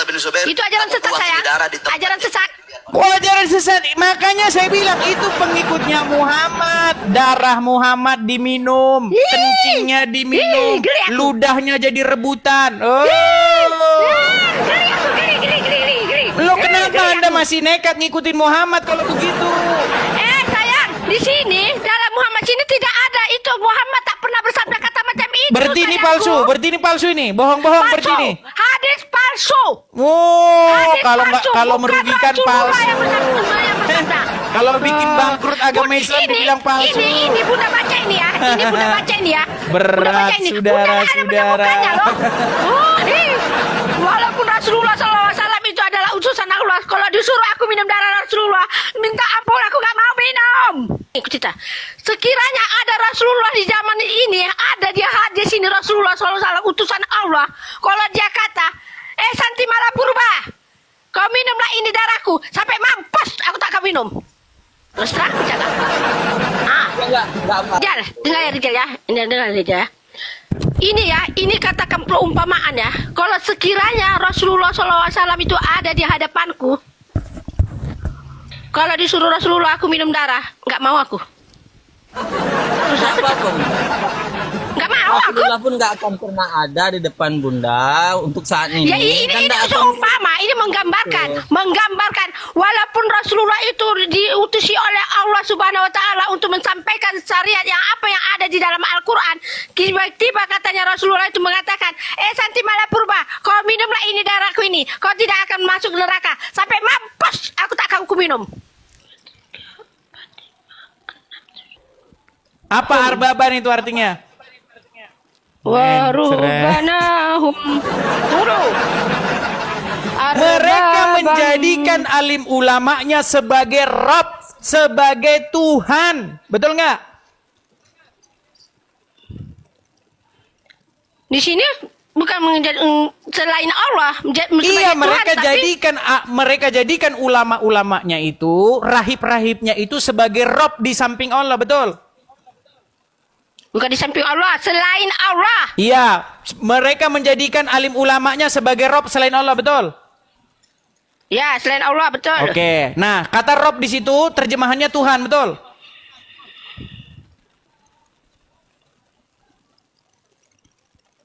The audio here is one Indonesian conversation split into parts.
Abdullah bin Zubair. Itu ajaran sesat saya. Ajaran sesat. Kok ajaran sesat? Makanya saya bilang itu pengikutnya Muhammad. Darah Muhammad diminum, kencingnya diminum, ludahnya jadi rebutan. Oh. Geri. Lo kenapa Anda masih nekat ngikutin Muhammad kalau begitu? Sayang, di sini dalam Muhammad sini tidak ada itu. Muhammad tak pernah bersabda kata macam itu. Berarti ini palsu, berarti ini palsu ini, bohong-bohong berarti ini. Hadis palsu. Oh, kalau merugikan palsu. Kalau bikin Oh. bangkrut agama Islam dibilang palsu. Ini Bunda baca ini ya. Ini Bunda baca ini ya. Berat, Bunda baca ini. saudara, Bunda ada saudara. menemukannya loh. Oh, walaupun Rasulullah SAW itu adalah utusan Allah, kalau disuruh aku minum darah Rasulullah, minta ampun aku gak mau minum. Ikut cerita. Sekiranya ada Rasulullah di zaman ini, ada dia hadis ini Rasulullah SAW utusan Allah. Kalau dia kata, Santi Malapurba, kau minumlah ini darahku sampai mampus, aku tak akan minum. Terus terang jaga. Rijal, dengar ya Rijal ya. Dengar Rijal ya. Ini katakan perumpamaan ya. Kalau sekiranya Rasulullah SAW itu ada di hadapanku, kalau disuruh Rasulullah aku minum darah, nggak mau aku. Terus apa? Nggak mau aku. Rasulullah pun nggak akan pernah ada di depan Bunda untuk saat ini. Ya ini seumpama, ini menggambarkan walaupun Rasulullah itu diutusi oleh Allah Subhanahu Wa Taala untuk mensampaikan syariat yang apa yang ada di dalam Al-Quran. Tiba-tiba katanya Rasulullah itu mengatakan, Santi Malapurba, kau minumlah ini darahku ini, kau tidak akan masuk neraka sampai mampus, aku tak akan minum. Apa arbaban itu artinya? Warubanahum Mereka menjadikan alim ulamanya sebagai Rabb, sebagai Tuhan. Betul nggak? Di sini bukan selain Allah. Iya, Tuhan, mereka jadikan ulama-ulamanya itu, rahib-rahibnya itu sebagai Rabb di samping Allah, betul? Bukan di samping Allah, selain Allah. Iya, mereka menjadikan alim ulamanya sebagai Rabb selain Allah, betul? Ya, selain Allah, betul. Oke, nah kata Rabb di situ terjemahannya Tuhan, betul?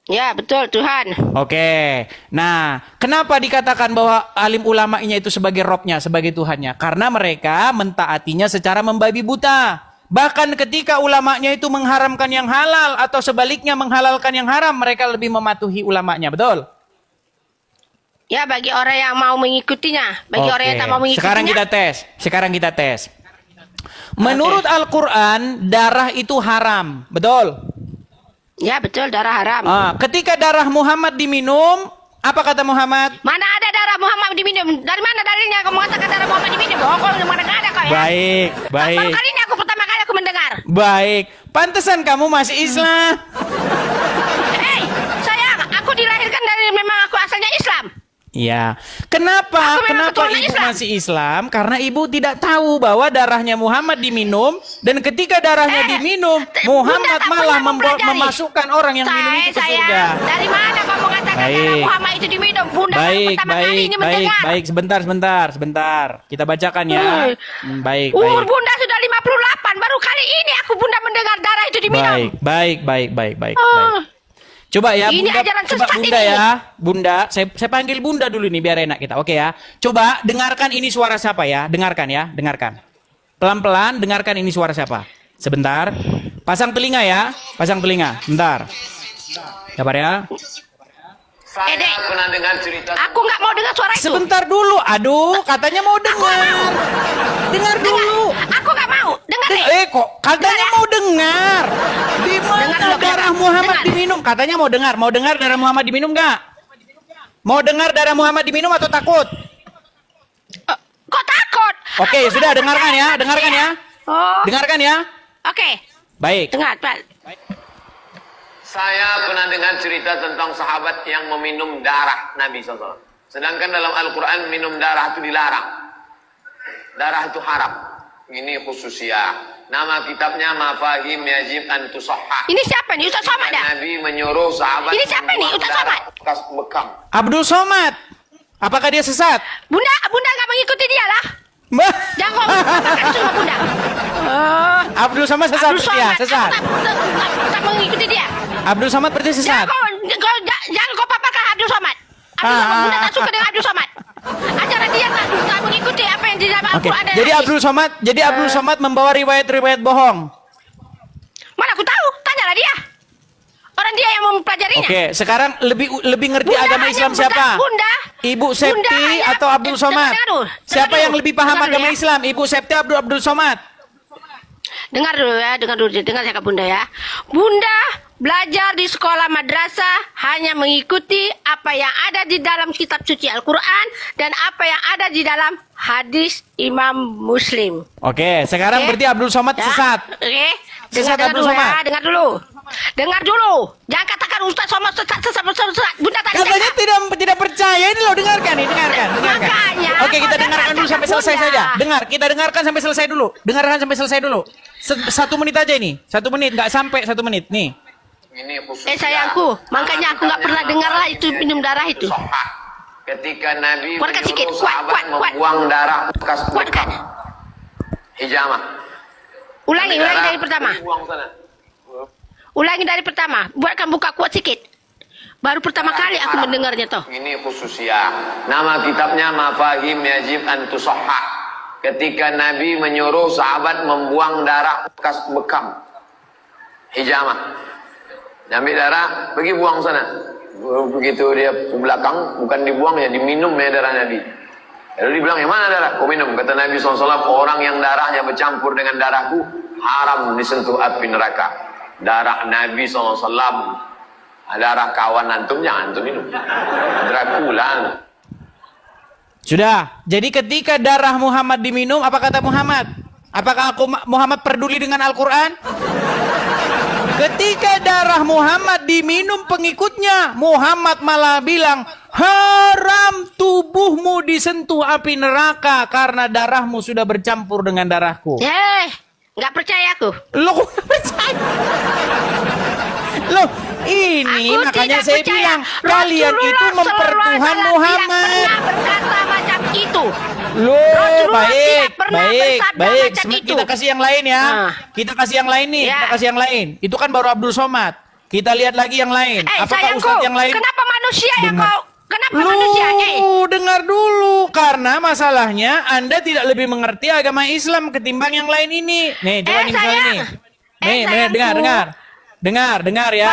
Ya, betul, Tuhan. Oke, nah kenapa dikatakan bahwa alim ulamanya itu sebagai Rabb-nya, sebagai Tuhannya? Karena mereka mentaatinya secara membabi buta. Bahkan ketika ulamanya itu mengharamkan yang halal atau sebaliknya menghalalkan yang haram, mereka lebih mematuhi ulamanya, betul? Ya, bagi orang yang mau mengikutinya. Bagi orang yang tak mau mengikutinya. Sekarang kita tes. Menurut Al-Quran, darah itu haram, betul? Ya, betul, darah haram. Ketika darah Muhammad diminum, apa kata Muhammad? Mana ada darah Muhammad diminum? Dari mana dalilnya kamu mengatakan darah Muhammad diminum? Oh, kau mana ada kau ya? Baik. Baru kali ini pertama kali aku mendengar. Baik, pantesan kamu masih Islam. Hei, sayang, aku dilahirkan dari memang aku asalnya Islam. Iya. Kenapa ibu masih Islam? Karena ibu tidak tahu bahwa darahnya Muhammad diminum, dan ketika darahnya diminum, Muhammad malah memasukkan orang yang minum itu ke surga. Dari mana kamu mengatakan darah Muhammad itu diminum? Bunda pertama kali ini mendengar. Baik, sebentar. Kita bacakan ya. Baik. Umur Bunda sudah 58, baru kali ini aku Bunda mendengar darah itu diminum. Baik. Coba ya, Bunda ya. Bunda, saya panggil Bunda dulu nih biar enak kita. Oke ya. Coba dengarkan ini suara siapa ya. Dengarkan. Pelan-pelan dengarkan ini suara siapa. Sebentar. Pasang telinga ya. Bentar. Sabar ya. Saya pernah dengar cerita. Aku nggak mau dengar suara itu. Sebentar dulu. Aduh, katanya mau dengar. Dengar dulu. Aku nggak mau. Dengar deh. Kok katanya mau dengar? Di mana darah Muhammad diminum? Katanya mau dengar. Mau dengar darah Muhammad diminum nggak? Mau dengar darah Muhammad diminum atau takut? Kok takut? Oke, sudah dengarkan ya. Oh. Dengarkan ya. Oke. Baik. Dengar, Pak. Saya pernah dengar cerita tentang sahabat yang meminum darah Nabi SAW. Sedangkan dalam Al-Quran minum darah itu dilarang. Darah itu haram. Ini khususnya. Nama kitabnya Mafahim Yajib an Tusahhah. Ini siapa nih? Ustaz Somad dah? Nabi menyuruh sahabat. Ini siapa nih? Ustaz Somad? Bekas bekam. Abdul Somad. Apakah dia sesat? Bunda nggak mengikuti dia lah. Mbak. Jangan kau katakan sama Bunda. Abdul Somad sesat Abdul berarti ya? Somad, Sesat. aku tak mengikuti dia. Abdul Somad berarti sesat. Jangan kau paparkan Abdul Somad. Bunda tak suka dengan Abdul Somad. Ajaran dia tak mengikuti apa yang di dalam Oke. Al-Quran. Jadi Abdul Somad membawa riwayat-riwayat bohong. Mana aku tahu? Tanyalah dia. Orang dia yang mempelajarinya. Oke, sekarang lebih ngerti Bunda agama hanya Islam siapa? Bunda. Ibu Septi hanya- atau Abdul Somad? Dengar dulu. Siapa Dengar yang dulu. lebih paham Dengar dulu agama ya. Islam? Ibu Septi Abdul Somad? Dengar dulu ya, dengar saya Bunda ya. Bunda belajar di sekolah madrasah hanya mengikuti apa yang ada di dalam kitab suci Al-Quran dan apa yang ada di dalam hadis Imam Muslim. Oke, sekarang Oke. berarti Abdul Somad Ya, sesat. Oke. Sesat Dengar Abdul dulu Somad. ya, dengar dulu. Dengar dulu. Jangan katakan Ustaz Somad sesat. Bunda tak Katanya tidak percaya. Ini loh, dengarkan. Makanya, Oke, kita kau dengarkan dulu sampai selesai Bunda. saja. Kita dengarkan sampai selesai dulu. Dengarkan sampai selesai dulu. 1 menit aja ini. 1 menit, nggak sampai 1 menit. Nih. Ini khususnya. Sayangku, makanya aku nggak pernah dengar lah itu minum darah itu. Sahih. Ketika Nabi Kuatkan menyuruh sikit, kuat. sahabat membuang darah bekas Kuatkan. bekam hijamah. Ulangi Darah, dari pertama. buang sana. Ulangi dari pertama. Buatkan buka kuat sikit. Baru pertama kali aku mendengarnya toh. Ini khususnya. Nama kitabnya Mafahim Yajib an Tusahhah. Ketika Nabi menyuruh sahabat membuang darah bekas bekam hijamah. Ambil darah, pergi buang sana. Begitu dia ke belakang, bukan dibuang ya, diminum ya darah Nabi. Lalu dibilang, yang mana darah? Kau minum. Kata Nabi SAW, orang yang darahnya bercampur dengan darahku, haram disentuh api neraka. Darah Nabi SAW, darah kawan antum, jangan antum minum. Dracula. Sudah. Jadi ketika darah Muhammad diminum, apa kata Muhammad? Apakah Muhammad peduli dengan Al-Quran? Ketika darah Muhammad diminum pengikutnya, Muhammad malah bilang, haram tubuhmu disentuh api neraka karena darahmu sudah bercampur dengan darahku. Nggak percaya aku. Loh, kok nggak percaya? Loh, ini Aku makanya tidak saya percaya. bilang, kalian itu Rasulullah mempertuhan SAW Muhammad. tidak pernah berkata macam itu. Loh, Rasulullah baik, tidak pernah baik, bersabda baik. macam itu. Kita kasih yang lain ya. Nah. Kita kasih yang lain nih. Ya. Kita kasih yang lain. Itu kan baru Abdul Somad. Kita lihat lagi yang lain. Apakah sayangku, Ustadz yang lain? kenapa manusia yang Dengar. kau? Kenapa manusia? Dengar dulu. Karena masalahnya Anda tidak lebih mengerti agama Islam ketimbang yang lain ini. Nih, coba nih misalnya sayang. nih. Nih, sayangku. dengar. Dengar ya,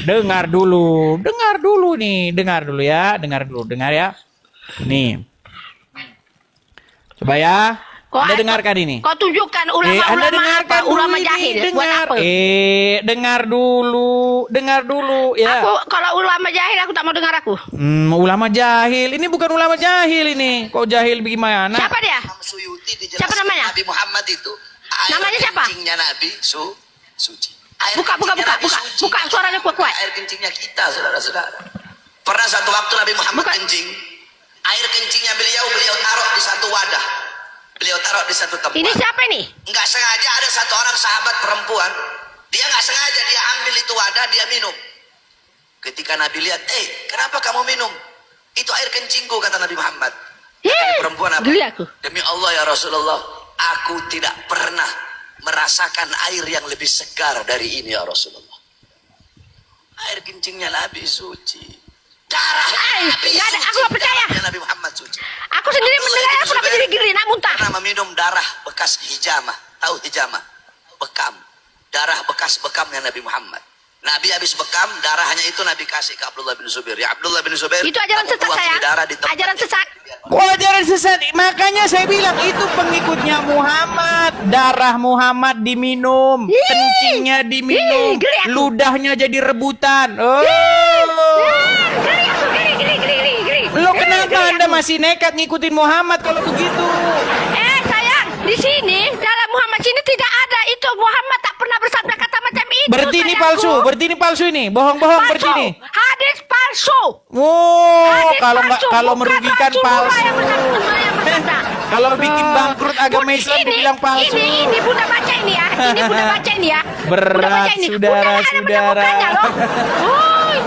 dengar dulu. Dengar dulu nih, dengar dulu ya. Nih. Coba ya. Anda dengarkan ini. Kau tunjukkan Anda ulama-ulama dengarkan apa? Ulama dulu jahil. ini, Buat apa? dengar dulu ya. Aku kalau ulama jahil aku tak mau dengar aku. Ulama jahil. Ini bukan ulama jahil ini. Kok jahil bagaimana? Siapa dia? Siapa namanya? Nabi Muhammad itu Namanya siapa? kencingnya Nabi suci. Air Buka kencingnya Nabi suci. buka suaranya kuat. Air kencingnya kita, saudara-saudara. Pernah satu waktu Nabi Muhammad Buka. kencing, air kencingnya beliau taruh di satu wadah. Beliau taruh di satu tempat. Ini siapa ini? Enggak sengaja ada satu orang sahabat perempuan, dia enggak sengaja dia ambil itu wadah, dia minum. Ketika Nabi lihat, kenapa kamu minum? Itu air kencingku, kata Nabi Muhammad. Kata perempuan apa? Geli aku. Demi Allah ya Rasulullah, aku tidak pernah merasakan air yang lebih segar dari ini ya Rasulullah. Air kencingnya Nabi suci. Darah Nabi Nggak ada, suci. aku nggak percaya. Darahnya Nabi Muhammad suci. Aku sendiri mendengar aku dapat jadi geli nak muntah. Pernah meminum darah bekas hijamah. Tahu hijamah? Bekam. Darah bekas bekamnya Nabi Muhammad. Nabi habis bekam, darahnya itu Nabi kasih ke Abdullah bin Zubair. Ya Abdullah bin Zubair. Itu ajaran kamu sesat buang saya. ini darah di tempat Ajaran sesat. Kok ajaran sesat? Makanya saya bilang itu pengikutnya Muhammad. Darah Muhammad diminum, kencingnya diminum, geli aku. ludahnya jadi rebutan. Geli aku, geli. Lo kenapa Anda masih nekat ngikutin Muhammad kalau begitu? Sayang, di sini dalam Muhammad sini tidak ada itu. Muhammad tak pernah bersabda kata macam itu. Berarti ini sayangku. palsu ini, bohong-bohong berarti ini. Hadis palsu. Oh, Hadis kalau bukan merugikan Rasulullah palsu. yang bersabda. Kalau bikin bangkrut agama Islam dibilang palsu. Ini Bunda baca ini ya. Ini Bunda baca ini ya. Bunda Berat, baca ini. saudara. Bunda ada mukanya loh. Wuih.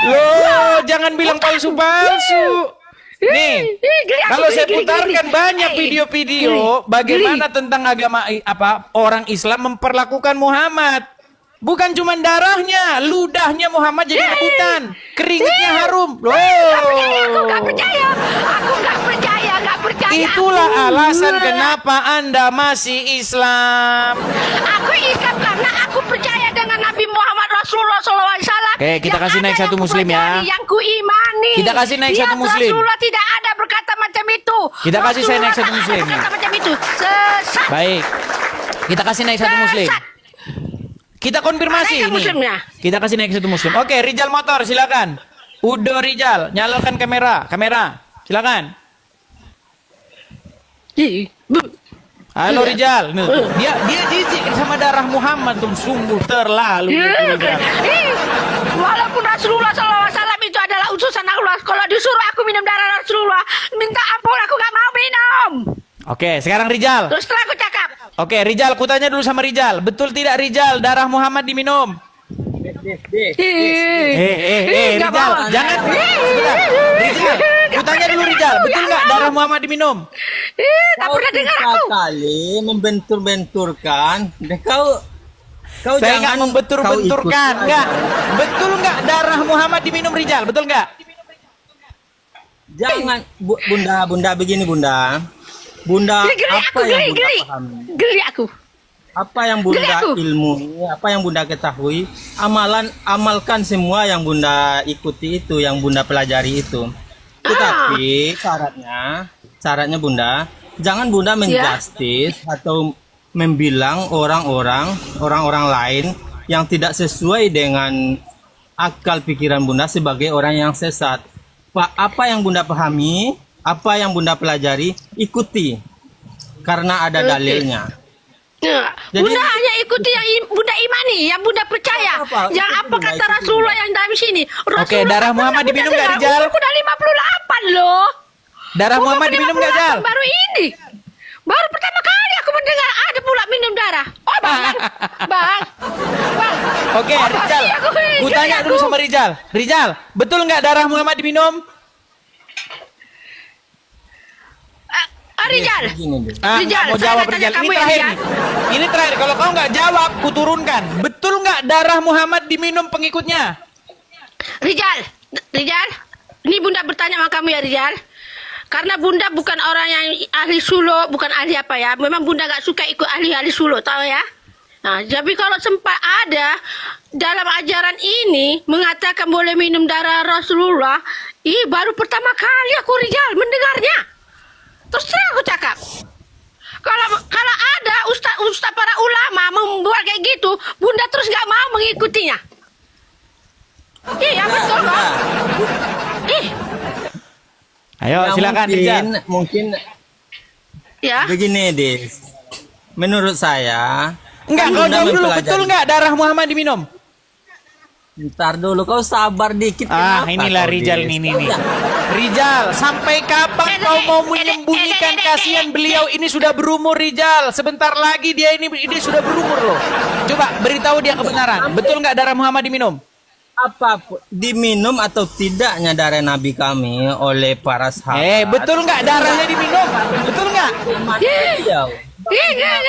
Loh, jangan bilang palsu-palsu. Nih, kalau saya putarkan banyak video-video bagaimana tentang agama orang Islam memperlakukan Muhammad. Bukan cuma darahnya, ludahnya Muhammad jadi rebutan, keringetnya harum. Loh. Aku nggak percaya. Itulah alasan kenapa Anda masih Islam. Aku Islam karena aku percaya dengan Nabi Muhammad Rasulullah SAW. Oke, kita kasih naik satu muslim ya. Yang kuimani. Kita kasih naik satu muslim. Rasulullah tidak ada berkata macam itu. Kita kasih saya naik satu muslim. Berkata macam itu. Sesat. Baik. Kita kasih naik satu muslim. Kita konfirmasi ini. Kita kasih naik satu muslim. Oke, Rijal motor silakan. Udo Rijal, nyalakan kamera. Silakan. Halo Rijal. Dia jijik sama darah Muhammad tuh, sungguh terlalu. Walaupun Rasulullah SAW itu adalah utusan Allah, kalau disuruh aku minum darah Rasulullah, minta ampun, aku gak mau minum. Oke, sekarang Rijal. Terus setelah aku cakap. Oke, Rijal, kutanya dulu sama Rijal. Betul tidak Rijal, darah Muhammad diminum? Rijal, jangan. Sebentar. Rijal, kutanya dulu Rijal. Betul nggak darah Muhammad diminum? Tak pernah dengar aku. Kali membentur-benturkan. Kau Saya nggak jangan membentur-benturkan. Nggak. Betul nggak darah Muhammad diminum Rijal? Betul nggak? Jangan, Bunda begini Bunda. Bunda, Geli aku. Apa yang Bunda ilmu, apa yang Bunda ketahui, amalkan semua yang Bunda ikuti itu, yang Bunda pelajari itu. Tetapi syaratnya Bunda, jangan Bunda menjustis atau membilang orang-orang lain yang tidak sesuai dengan akal pikiran Bunda sebagai orang yang sesat. Apa yang Bunda pahami, apa yang Bunda pelajari, ikuti karena ada dalilnya. Jadi, Bunda hanya ikuti yang Bunda imani, yang Bunda percaya. Yang apa kata Rasulullah yang dalam sini? Oke, darah Muhammad diminum nggak Rijal? Aku udah 58 loh. Darah Muhammad diminum nggak Rijal? Baru ini. Baru pertama kali aku mendengar ada pula minum darah. Oh bang. Oke, Rijal. Ku tanya dulu sama Rijal. Rijal, betul nggak darah Muhammad diminum? Rijal. Rijal, mau jawab Rijal. Ini terakhir nih. Ini terakhir. Kalau kau nggak jawab, ku turunkan. Betul nggak darah Muhammad diminum pengikutnya? Rijal. Ini Bunda bertanya sama kamu ya Rijal. Karena Bunda bukan orang yang ahli suluk, bukan ahli apa ya. Memang Bunda nggak suka ikut ahli-ahli suluk, tahu ya. Nah, tapi kalau sempat ada dalam ajaran ini mengatakan boleh minum darah Rasulullah, baru pertama kali aku Rijal mendengarnya. Terus aku cakap, kalau ada ustaz para ulama membuat kayak gitu, Bunda terus nggak mau mengikutinya. Iya betul kok. Ayo silakan mungkin ya. Begini Dis, menurut saya. Enggak, kau jawab dulu, betul nggak darah Muhammad diminum? Ntar dulu, kau sabar dikit. Inilah Rijal nih. Rijal, sampai kapan kau mau menyembunyikan? Kasihan beliau ini sudah berumur Rijal. Sebentar lagi dia sudah berumur loh. Coba beritahu dia kebenaran. Betul nggak darah Muhammad diminum? Apa diminum atau tidaknya darah Nabi kami oleh para sahabat? Betul nggak darahnya diminum? Betul nggak?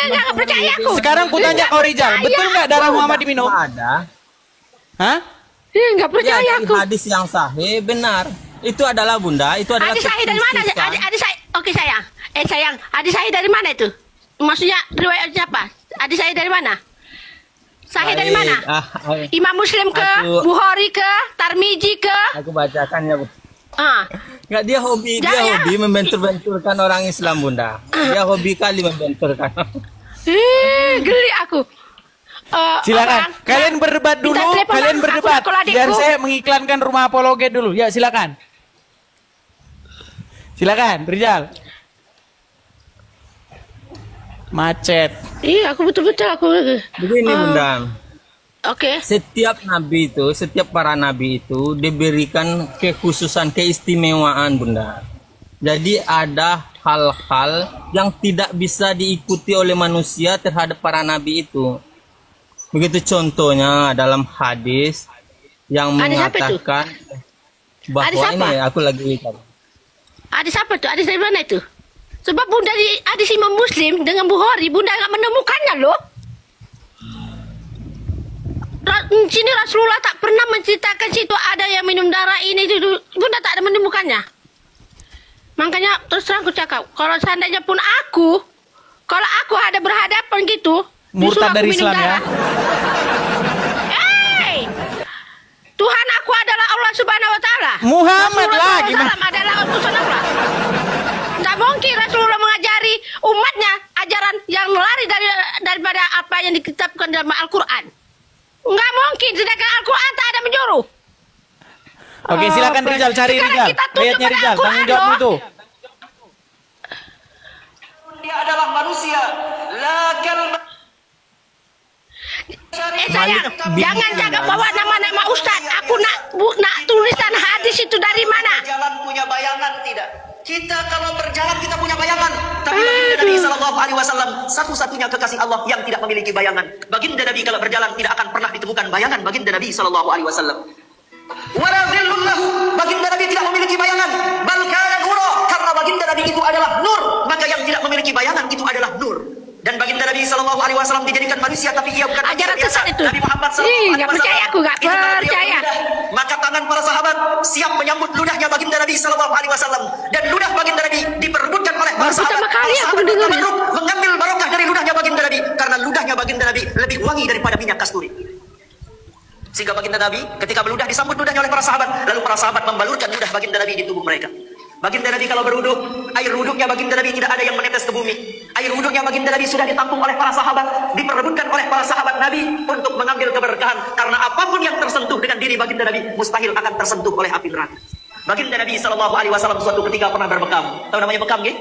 Nggak percaya aku. Sekarang ku tanya kau Rijal, betul nggak darah Muhammad diminum? Ada. Hah? Nggak percaya aku. Hadis yang sahih benar. Itu adalah Bunda, itu adalah hadis sahih dari mana? Hadis sahih. Oke sayang. Sayang, hadis sahih dari mana itu? Maksudnya riwayatnya apa? Hadis sahih dari mana? Sahih dari mana? Imam Muslim ke, Bukhari ke, Tarmizi ke? Aku bacakan ya, Bu. Nggak, dia hobi membentur-benturkan orang Islam, Bunda. Dia hobi kali membenturkan. Geli aku. Silakan. Kalian berdebat dulu. Kalian berdebat. Biar saya mengiklankan rumah apologet dulu. Ya, silakan. Silakan, Rijal. Macet. Iya, aku betul-betul aku. Begini, Bunda. Oke. Setiap para nabi itu diberikan kekhususan, keistimewaan, Bunda. Jadi ada hal-hal yang tidak bisa diikuti oleh manusia terhadap para nabi itu. Begitu contohnya dalam hadis, yang Hadis apa itu? mengatakan bahwa Hadis apa? ini aku lagi lihat. Hadis apa tuh? Hadis dari mana itu? Sebab bunda di hadis Imam Muslim dengan Bukhari, bunda nggak menemukannya loh. Sini Rasulullah tak pernah menceritakan situ ada yang minum darah ini itu, bunda tak ada menemukannya. Makanya terus terang aku cakap, kalau seandainya pun kalau aku ada berhadapan gitu, disuruh Murtad aku dari minum Islam ya. darah. Hey, Tuhan aku adalah Allah Subhanahu Wa Taala. Muhammad lah, Rasulullah gimana? SAW adalah utusan Allah. Tidak mungkin Rasulullah mengajari umatnya ajaran yang lari daripada apa yang dikitabkan dalam Al-Quran. Nggak mungkin, sedangkan Al-Quran tak ada menyuruh. Oke, silakan Rizal, cari Sekarang Rizal. kita tunjuk Ayatnya pada Rizal, Al-Quran tanggung jawab loh. itu. Dia adalah manusia. Lakal Sayang, jangan jaga bawa nama-nama Ustadz. Aku nak tulisan hadis itu dari mana? Jalan punya bayangan tidak? Kita kalau berjalan kita punya bayangan, tapi baginda Nabi Sallallahu Alaihi Wasallam satu-satunya kekasih Allah yang tidak memiliki bayangan. Baginda Nabi kalau berjalan tidak akan pernah ditemukan bayangan baginda Nabi Sallallahu Alaihi Wasallam. Wala dhillun lahu, baginda Nabi tidak memiliki bayangan. Bal kana nura, karena baginda Nabi itu adalah nur, maka yang tidak memiliki bayangan itu adalah nur. Dan baginda Nabi Sallallahu Alaihi Wasallam dijadikan manusia, tapi ia bukan manusia Ajaran biasa. sesat itu. Nabi Muhammad Sallallahu Alaihi Nggak Wasallam. percaya aku, nggak itu kalau beliau percaya. berludah, maka tangan para sahabat siap menyambut ludahnya baginda Nabi Sallallahu Alaihi Wasallam, dan ludah baginda Nabi diperebutkan oleh para Baru sahabat. pertama kali Para aku sahabat mendengarnya. bertabarruk mengambil barokah dari ludahnya baginda Nabi, karena ludahnya baginda Nabi lebih wangi daripada minyak kasturi. Sehingga baginda Nabi ketika meludah disambut ludahnya oleh para sahabat, lalu para sahabat membalurkan ludah baginda Nabi di tubuh mereka. Baginda Nabi kalau berwuduk, air wuduknya baginda Nabi tidak ada yang menetes ke bumi. Air wuduknya baginda Nabi sudah ditampung oleh para sahabat, diperebutkan oleh para sahabat Nabi untuk mengambil keberkahan. Karena apapun yang tersentuh dengan diri baginda Nabi mustahil akan tersentuh oleh api neraka. Baginda Nabi Sallallahu Alaihi Wasallam suatu ketika pernah berbekam. Tahu namanya bekam, ya?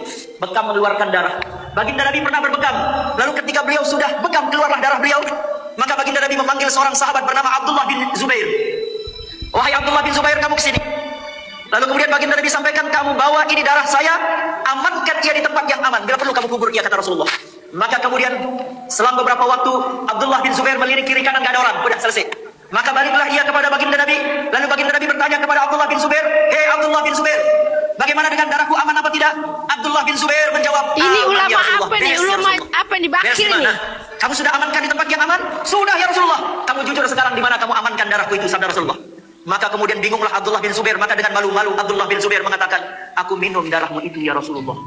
Bekam mengeluarkan darah. Baginda Nabi pernah berbekam. Lalu ketika beliau sudah bekam keluarlah darah beliau, maka baginda Nabi memanggil seorang sahabat bernama Abdullah bin Zubair. Wahai Abdullah bin Zubair, kamu kesini. Lalu kemudian baginda Nabi sampaikan, kamu bawa ini darah saya, amankan ia di tempat yang aman. Bila perlu kamu kubur ia, kata Rasulullah. Maka kemudian selang beberapa waktu Abdullah bin Zubair melirik kiri kanan, gak ada orang. Udah selesai. Maka baliklah ia kepada baginda Nabi. Lalu baginda Nabi bertanya kepada Abdullah bin Zubair, hei Abdullah bin Zubair, bagaimana dengan darahku, aman apa tidak? Abdullah bin Zubair menjawab, Ini aman, ulama ya Rasulullah. apa nih? Beres, ya Ulama Rasulullah. apa nih? Beres Bakir di mana? nih. Kamu sudah amankan di tempat yang aman? Sudah ya Rasulullah. Kamu jujur sekarang di mana kamu amankan darahku itu, sabda Rasulullah. Maka kemudian bingunglah Abdullah bin Zubair. Maka dengan malu-malu Abdullah bin Zubair mengatakan, aku minum darahmu itu ya Rasulullah.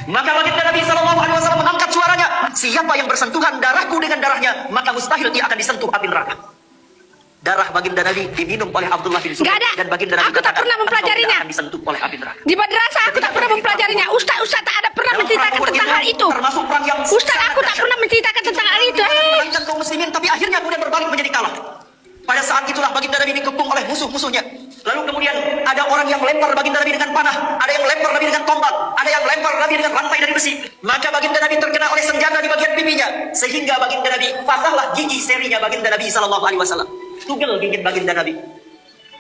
Maka baginda Nabi Sallallahu Alaihi Wasallam mengangkat suaranya, siapa yang bersentuhan darahku dengan darahnya, maka mustahil dia akan disentuh api neraka. Darah baginda Nabi diminum oleh Abdullah bin Zubair. Nggak ada. Dan baginda Nabi Aku tak katakan, pernah engkau mempelajarinya. tidak akan disentuh oleh api neraka. Di madrasah aku tak pernah mempelajarinya. Ustaz tak ada pernah Dalam menceritakan perang Uhud tentang hal itu. termasuk perang yang Ustaz sangat aku tak dahsyat. pernah menceritakan tentang hal itu. Menangkan kaum muslimin, tapi akhirnya kemudian berbalik menjadi kalah. Pada saat itulah baginda Nabi dikepung oleh musuh-musuhnya. Lalu kemudian ada orang yang lempar baginda Nabi dengan panah, ada yang lempar Nabi dengan tombak, ada yang lempar Nabi dengan rantai dari besi. Maka baginda Nabi terkena oleh senjata di bagian pipinya, sehingga baginda Nabi patahlah gigi serinya baginda Nabi Sallallahu Alaihi Wasallam. Tugel gigi baginda Nabi.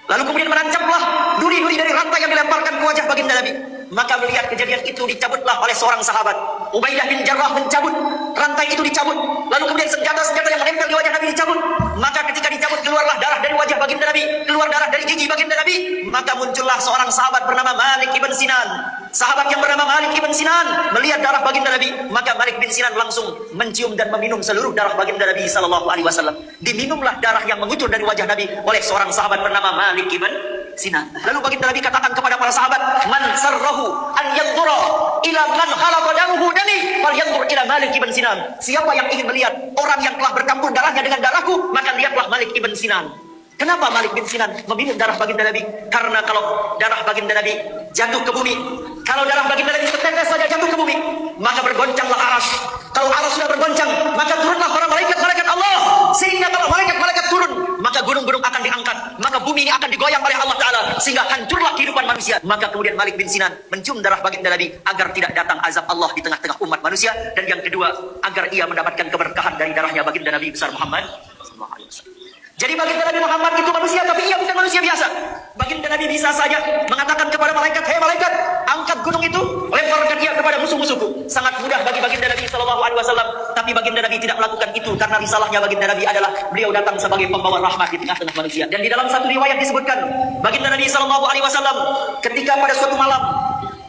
Lalu kemudian menancaplah duri-duri dari rantai yang dilemparkan ke wajah baginda Nabi. Maka melihat kejadian itu dicabutlah oleh seorang sahabat. Ubaidah bin Jarrah mencabut rantai itu, dicabut. Lalu kemudian senjata-senjata yang menempel di wajah Nabi dicabut. Maka ketika dicabut keluarlah darah dari wajah baginda Nabi, keluar darah dari gigi baginda Nabi. Maka muncullah seorang sahabat bernama Malik ibn Sinan. Sahabat yang bernama Malik ibn Sinan melihat darah baginda Nabi, maka Malik bin Sinan langsung mencium dan meminum seluruh darah baginda Nabi Sallallahu Alaihi Wasallam. Diminumlah darah yang mengucur dari wajah Nabi oleh seorang sahabat bernama Malik ibn Sinan. Lalu baginda Nabi katakan kepada para sahabat, man sarrahu an yanzura ila man khalaqa damuhu dami falyanzur ila Malik ibn Sinan. Siapa yang ingin melihat orang yang telah bercampur darahnya dengan darahku, maka lihatlah Malik ibn Sinan. Kenapa Malik bin Sinan meminum darah baginda Nabi? Karena kalau darah baginda Nabi jatuh ke bumi, kalau darah baginda Nabi setetes saja jatuh ke bumi, maka bergoncanglah aras. Kalau aras sudah bergoncang, maka turunlah para malaikat-malaikat Allah. Sehingga kalau malaikat-malaikat turun, maka gunung-gunung akan diangkat, maka bumi ini akan digoyang oleh Allah Ta'ala, sehingga hancurlah kehidupan manusia. Maka kemudian Malik bin Sinan mencium darah baginda Nabi agar tidak datang azab Allah di tengah-tengah umat manusia. Dan yang kedua, agar ia mendapatkan keberkahan dari darahnya baginda Nabi besar Muhammad sallallahu alaihi wasallam. Jadi baginda Nabi Muhammad itu manusia, tapi ia bukan manusia biasa. Baginda Nabi bisa saja mengatakan kepada malaikat, hei malaikat, angkat gunung itu, lemparkan ia kepada musuh-musuhku. Sangat mudah bagi baginda Nabi Sallallahu Alaihi Wasallam. Tapi Tetapi baginda Nabi tidak melakukan itu karena risalahnya baginda Nabi adalah beliau datang sebagai pembawa rahmat di tengah-tengah manusia. Dan di dalam satu riwayat disebutkan baginda Nabi SAW ketika pada suatu malam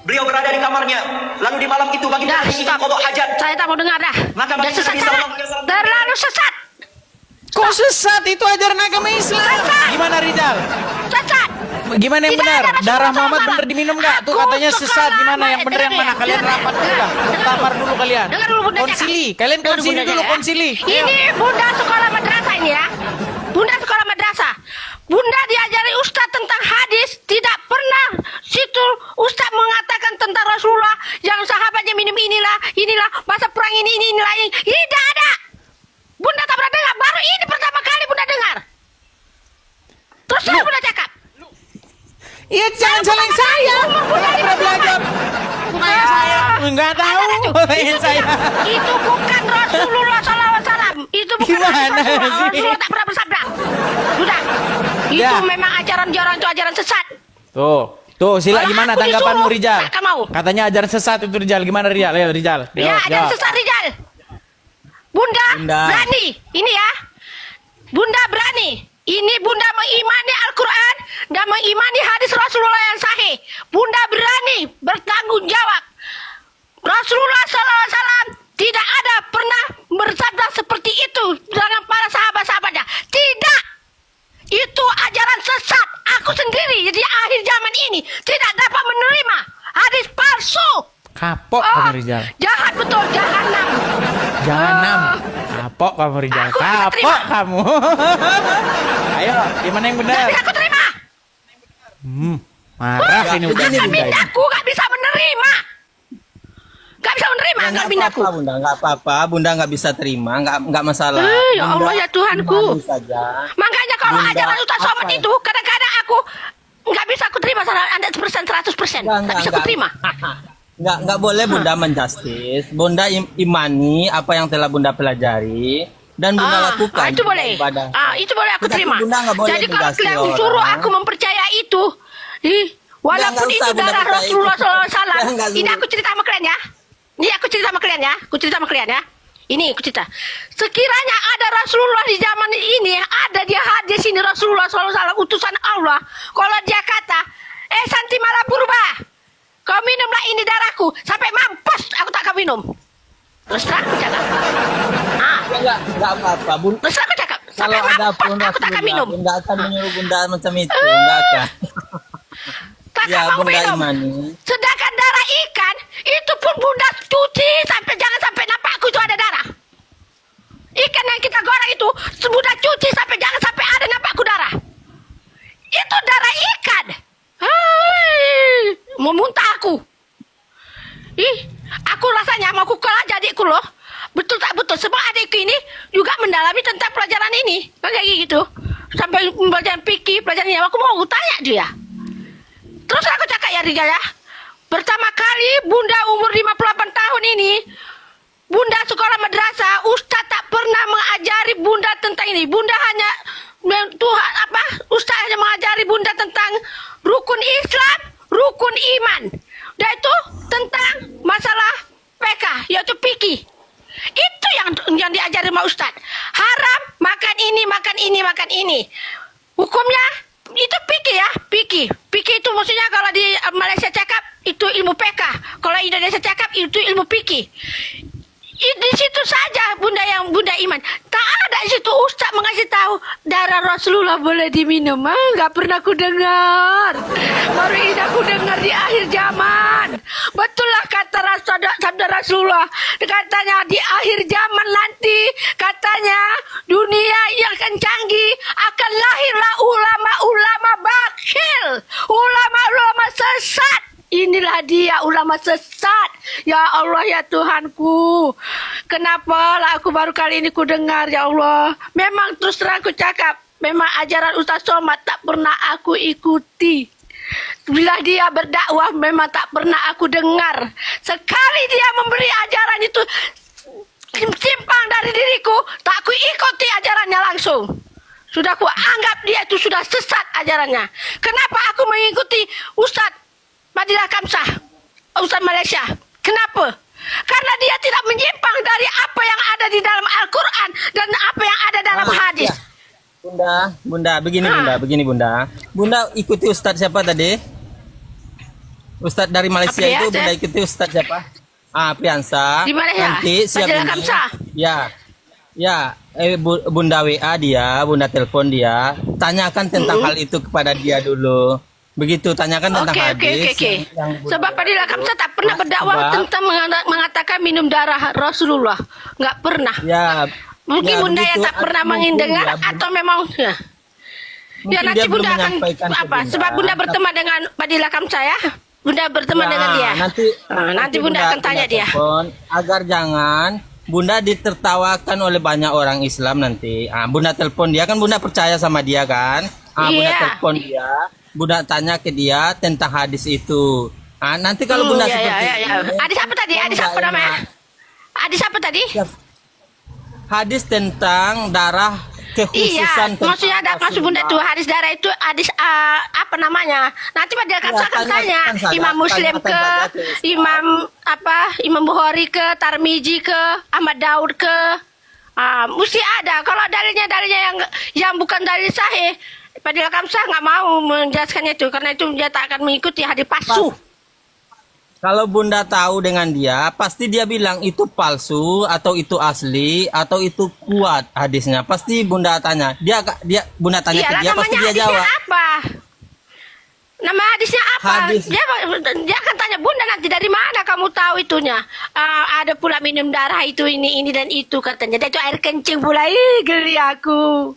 beliau berada di kamarnya, lalu di malam itu baginda Nabi ingin qada hajat. Saya tak mau dengar dah. Maka baginda Nabi SAW terlalu sesat. Kok sesat? Itu ajaran agama Islam. Gimana Rizal? Sesat. Gimana yang Tidak benar? ada Darah Rasulullah Muhammad SAW. benar diminum nggak? Tuh Aku katanya suka sesat. Gimana yang benar yang mana? Kalian rapat dulu lah. Muktamar dulu kalian. Dengar dulu Bunda Konsili. cakap. Kalian Dengar konsili Bunda dulu, cakap, ya. konsili. Ini Bunda sekolah madrasah ini ya. Bunda sekolah madrasah. Bunda diajari Ustadz tentang hadis. Tidak pernah situ Ustadz mengatakan tentang Rasulullah yang sahabatnya minum inilah masa perang inilah. Tidak ada. Bunda tak pernah dengar. Baru ini pertama kali Bunda dengar. Terus saya Bunda cakap. Iya, jangan salahin saya. Nggak pernah belajar. Bukan saya. Enggak tahu. Tanya saya. Itu bukan Rasulullah SAW. Itu bukan Gimana Rasulullah. sih? Rasulullah tak pernah bersabda. Sudah. Itu Ya. memang ajaran-ajaran itu ajaran sesat. Tuh, sila Kalau gimana aku tanggapanmu disuruh, Rijal? tak mau. Katanya ajaran sesat itu Rijal. Gimana Rijal? Ayo Rijal. Ya, ajaran sesat Rijal. Bunda, Bunda. berani. Ini ya. Bunda berani. Ini Bunda mengimani Al-Quran dan mengimani hadis Rasulullah yang sahih. Bunda berani bertanggung jawab. Rasulullah SAW tidak ada pernah bersabda seperti itu dengan para sahabat-sahabatnya. Tidak. Itu ajaran sesat. Aku sendiri di akhir zaman ini tidak dapat menerima hadis palsu. Kapok kamu Rijal. Jahat betul, jahanam. Jahanam. Kapok kamu Rijal. Aku tidak Kapok terima. kamu. Ayo, gimana yang benar? Tidak bisa aku terima. Marah ini udah Karena Bunda ini. bindaku gak bisa menerima. Gak bisa menerima Ya, kalau nggak bindaku. apa-apa, Bunda, nggak apa-apa. Bunda nggak bisa terima, nggak masalah. Ya Bunda Allah ya Tuhanku. imani saja. Makanya kalau Bunda, ajaran Ustaz Somad apa ya? itu kadang-kadang aku nggak bisa aku terima 100%. Nggak bisa aku terima. Nggak boleh Bunda menjustis. Bunda imani apa yang telah Bunda pelajari dan Bunda lakukan. Itu boleh. Ibadah. Itu boleh aku Tetapi terima. Bunda nggak boleh Jadi kalau menjustis kalian orang. suruh aku mempercaya itu, walaupun Nggak itu usah Bunda darah percaya Rasulullah itu. SAW. Ya, nggak Ini suruh. aku cerita sama kalian ya. Ini aku cerita sama kalian ya. Ini aku cerita. Sekiranya ada Rasulullah di zaman ini, ada dia hadis ini Rasulullah SAW utusan Allah. Kalau dia kata, Santi malah purba, kau minumlah ini darahku sampai mampus, aku tak kau minum. Terus terang aku cakap. Nggak apa-apa. Bunda, Terus terang aku cakap. Sampai kalau ada mampus pun aku tak akan Rasulullah, minum. Bunda akan menyuruh Bunda macam itu. Nggak akan. Tak Ya, mau Bunda minum. imani. Sedangkan darah ikan itu pun Bunda cuci sampai jangan sampai nampakku itu ada darah. Ikan yang kita goreng itu Bunda cuci sampai jangan sampai ada nampakku darah. Itu darah ikan. Mau muntah aku. Aku rasanya mau kukul aja adikku loh. Betul tak betul. Sebab adikku ini juga mendalami tentang pelajaran ini. Kan kayak gitu. Sampai pelajaran fikih, pelajaran ini. Aku mau tanya dia. Terus aku cakap ya Rijal ya. Pertama kali Bunda umur 58 tahun ini, Bunda sekolah madrasah, Ustaz tak pernah mengajari Bunda tentang ini. Bunda hanya Ustaz hanya mengajari Bunda tentang rukun Islam, rukun iman. Dan itu tentang masalah PK, yaitu fikih. Itu yang diajari sama Ustaz. Haram makan ini. Hukumnya itu fikih ya, fikih. Fikih itu maksudnya kalau di Malaysia cakap itu ilmu PK. Kalau Indonesia cakap itu ilmu fikih. Di situ saja Bunda yang Bunda iman. Tak ada di situ Ustaz mengasih tahu darah Rasulullah boleh diminum. Nggak pernah aku dengar. Baru ini aku dengar di akhir zaman. Betullah kata sabda Rasulullah. Katanya di akhir zaman nanti katanya dunia yang akan canggih akan lahirlah ulama-ulama bakhil, ulama-ulama sesat. Inilah dia ulama sesat. Ya Allah ya Tuhanku. Kenapa lah aku baru kali ini ku dengar ya Allah. Memang terus terang ku cakap. Memang ajaran Ustaz Somad tak pernah aku ikuti. Bila dia berdakwah memang tak pernah aku dengar. Sekali dia memberi ajaran itu simpang dari diriku, tak ku ikuti ajarannya langsung. Sudah ku anggap dia itu sudah sesat ajarannya. Kenapa aku mengikuti Ustaz Madinah Kamsah, Ustaz Malaysia? Kenapa? Karena dia tidak menyimpang dari apa yang ada di dalam Al-Quran dan apa yang ada dalam hadis. Ya. Bunda, begini Bunda. Bunda ikuti Ustadz siapa tadi? Ustadz dari Malaysia itu Bunda ikuti Ustadz siapa? Priansa. Di Malaysia. Nanti siap ini. Ya, Bunda WA dia, Bunda telepon dia, tanyakan tentang hal itu kepada dia dulu. Begitu, tanyakan tentang hadis. Sebab Fadilah Kamsa tak pernah berdakwah tentang mengatakan minum darah Rasulullah. Nggak pernah. Ya. Mungkin Bunda yang tak pernah mendengar atau memang ya. Ya nanti Bunda akan apa? Sebab Bunda berteman dengan Fadilah Kamsa ya. Bunda berteman dengan dia. Nanti Bunda akan tanya dia. Agar jangan Bunda ditertawakan oleh banyak orang Islam nanti. Bunda telepon dia, kan Bunda percaya sama dia kan? Bunda telepon dia, Bunda tanya ke dia tentang hadis itu. Nanti kalau Bunda seperti ini, hadis apa tadi? Hadis apa namanya? Hadis apa tadi? Hadis tentang darah kekhususan. Maksudnya ada maksud Bunda tuh hadis darah itu hadis apa namanya? Nanti Fadilah Kamsa akan tanya Imam Muslim ke Imam Bukhari ke Tarmizi ke Ahmad Daud ke mesti ada. Kalau dalilnya yang bukan dalil sahih, Fadilah Kamsa nggak mau menjelaskannya itu karena itu dia tak akan mengikuti hadis palsu. Kalau Bunda tahu dengan dia, pasti dia bilang itu palsu atau itu asli atau itu kuat hadisnya. Pasti Bunda tanya. Bunda tanya ke dia, pasti dia jawab. Apa? Nama hadisnya apa? Dia akan tanya Bunda nanti dari mana kamu tahu itunya? Ada pula minum darah itu ini dan itu katanya. Dia itu air kencing pula. Geli aku.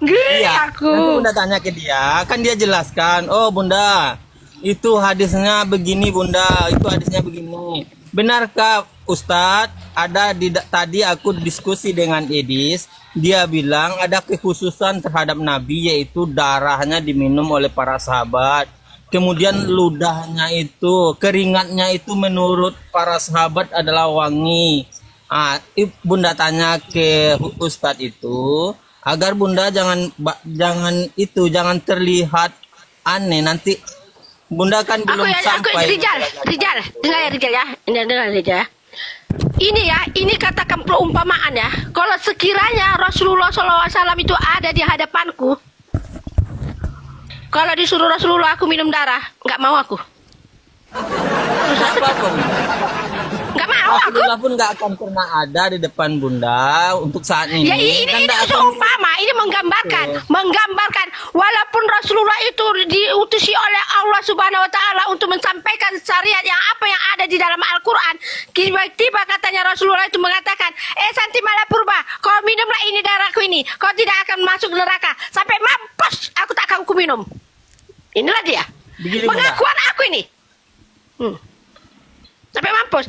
Nanti Bunda tanya ke dia, kan dia jelaskan. Oh Bunda, itu hadisnya begini Bunda, itu hadisnya begini. Benarkah Ustadz? Tadi aku diskusi dengan Edis, dia bilang ada kekhususan terhadap Nabi yaitu darahnya diminum oleh para sahabat. Kemudian ludahnya itu, keringatnya itu menurut para sahabat adalah wangi. Bunda tanya ke Ustadz itu agar Bunda jangan terlihat aneh nanti. Bunda kan belum sampai. Rijal, dengar ya Rijal ya. Dengar Rijal ya. Ini katakan perumpamaan ya. Kalau sekiranya Rasulullah SAW itu ada di hadapanku, kalau disuruh Rasulullah aku minum darah, nggak mau aku. Nggak mau aku. Rasulullah pun nggak akan pernah ada di depan Bunda untuk saat ini. Ya ini seumpama, ini menggambarkan walaupun Rasulullah itu diutusi oleh Allah Subhanahu Wa Taala untuk mensampaikan syariat yang apa yang ada di dalam Al-Quran. Tiba-tiba katanya Rasulullah itu mengatakan, Santi Malapurba, kau minumlah ini darahku ini, kau tidak akan masuk neraka sampai mampus. Aku tak akan minum. Inilah dia. Pengakuan aku ini. Sampai mampus.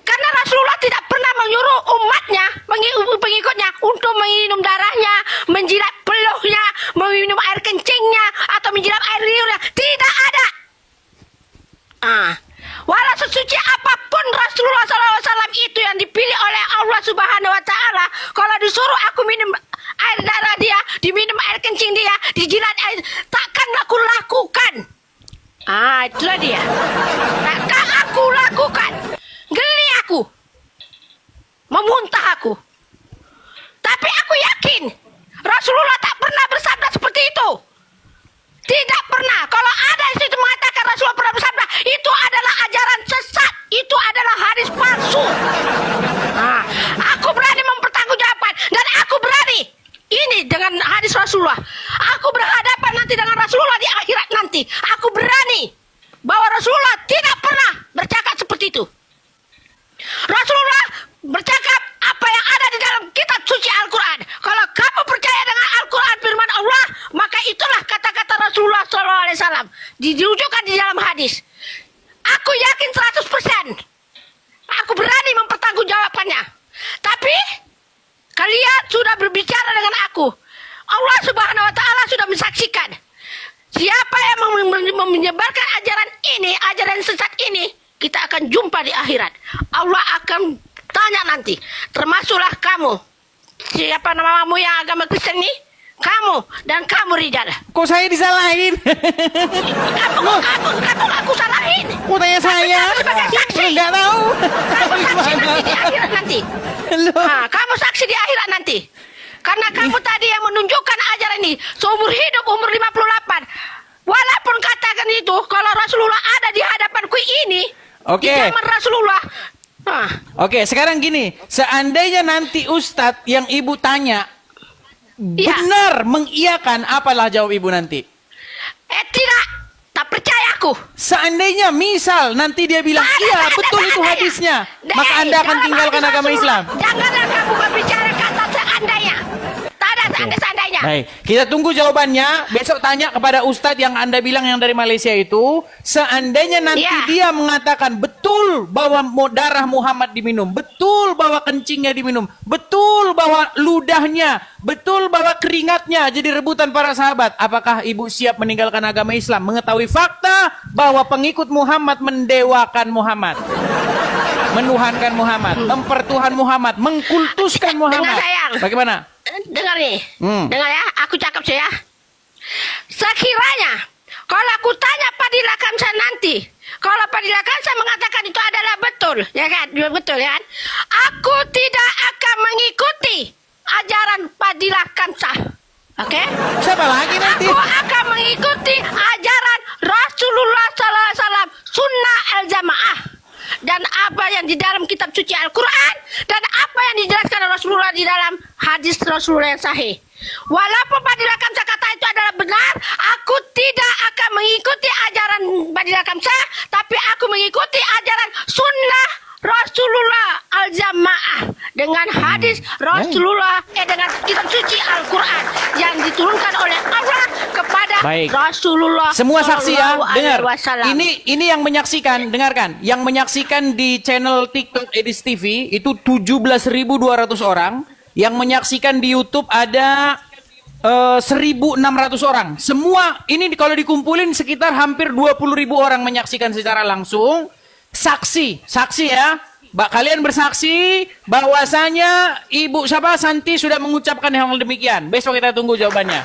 Karena Rasulullah tidak pernah menyuruh umatnya, pengikutnya untuk minum darahnya, menjilat peluhnya, meminum air kencingnya, atau menjilat air liurnya. Tidak ada. Walau sesuci apapun Rasulullah SAW itu yang dipilih oleh Allah Subhanahu Wa Taala, kalau disuruh aku minum air darah dia, diminum air kencing dia, dijilat air, takkan aku lakukan. Itulah dia. Takkan aku lakukan. Geli aku. Memuntah aku. Tapi aku yakin Rasulullah tak pernah bersabda seperti itu. Tidak pernah. Kalau ada yang situ mengatakan Rasulullah pernah bersabda, itu adalah ajaran sesat. Itu adalah hadis palsu. Aku berani mempertanggungjawabkan dan aku berani ini dengan hadis Rasulullah. Aku berhadapan nanti dengan Rasulullah di akhirat nanti. Aku berani bahwa Rasulullah tidak pernah bercakap seperti itu. Rasulullah bercakap apa yang ada di dalam kitab suci Al-Quran. Kalau kamu percaya dengan Al-Quran firman Allah, maka itulah kata-kata Rasulullah SAW. Dirujukan di dalam hadis. Aku yakin 100%. Aku berani mempertanggungjawabkannya. Tapi kalian sudah berbicara dengan aku. Allah Subhanahu Wa Taala sudah mensaksikan. Siapa yang menyebarkan ajaran ini, ajaran sesat ini, kita akan jumpa di akhirat. Allah akan tanya nanti, termasuklah kamu. Siapa namamu yang agama Kristen ini? Kamu dan kamu Rijal. Kok saya disalahin? Kamu aku salahin. Kok tanya saya? Sebagai saksi. Enggak tahu. Kamu saksi nanti di akhirat nanti. Nah, kamu saksi di akhirat nanti. Karena kamu tadi yang menunjukkan ajaran ini seumur hidup umur 58. Walaupun katakan itu, kalau Rasulullah ada di hadapanku ini, di zaman Rasulullah. Oke, sekarang gini, seandainya nanti Ustadz yang ibu tanya benar mengiyakan, apalah jawab ibu nanti? Tidak, tak percaya aku. Seandainya misal nanti dia bilang iya betul itu hadisnya, maka Anda akan tinggalkan agama Islam. Janganlah kamu berbicara kata seandainya. Tak ada seandainya. Baik, kita tunggu jawabannya. Besok tanya kepada Ustadz yang Anda bilang yang dari Malaysia itu. Seandainya nanti dia mengatakan betul bahwa darah Muhammad diminum, betul bahwa kencingnya diminum, betul bahwa ludahnya, betul bahwa keringatnya jadi rebutan para sahabat, apakah ibu siap meninggalkan agama Islam? Mengetahui fakta bahwa pengikut Muhammad mendewakan Muhammad, menuhankan Muhammad, mempertuhan Muhammad, mengkultuskan Muhammad. Bagaimana? Dengar nih, dengar ya, aku cakap saya. Sekiranya kalau aku tanya Fadilah Kamsa nanti, kalau Fadilah Kamsa mengatakan itu adalah betul, ya kan? Betul ya kan? Aku tidak akan mengikuti ajaran Fadilah Kamsa. Oke? Siapa lagi nanti? Aku akan mengikuti ajaran Rasulullah SAW, sunnah al-jamaah. Dan apa yang di dalam kitab suci Al-Quran, dan apa yang dijelaskan Rasulullah di dalam hadis Rasulullah yang sahih. Walaupun Fadilah Kamsa kata itu adalah benar, aku tidak akan mengikuti ajaran Fadilah Kamsa, tapi aku mengikuti ajaran sunnah Rasulullah al-jamaah dengan hadis Rasulullah dengan kitab suci Al-Quran yang diturunkan oleh Allah kepada Rasulullah. Semua saksi ya, dengar. Ini yang menyaksikan, dengarkan. Yang menyaksikan di channel TikTok Edis TV itu 17.200 orang. Yang menyaksikan di YouTube ada 1.600 orang. Semua ini kalau dikumpulin sekitar hampir 20.000 orang menyaksikan secara langsung. Saksi ya. Mbak, kalian bersaksi bahwasanya Ibu Santi sudah mengucapkan hal demikian. Besok kita tunggu jawabannya.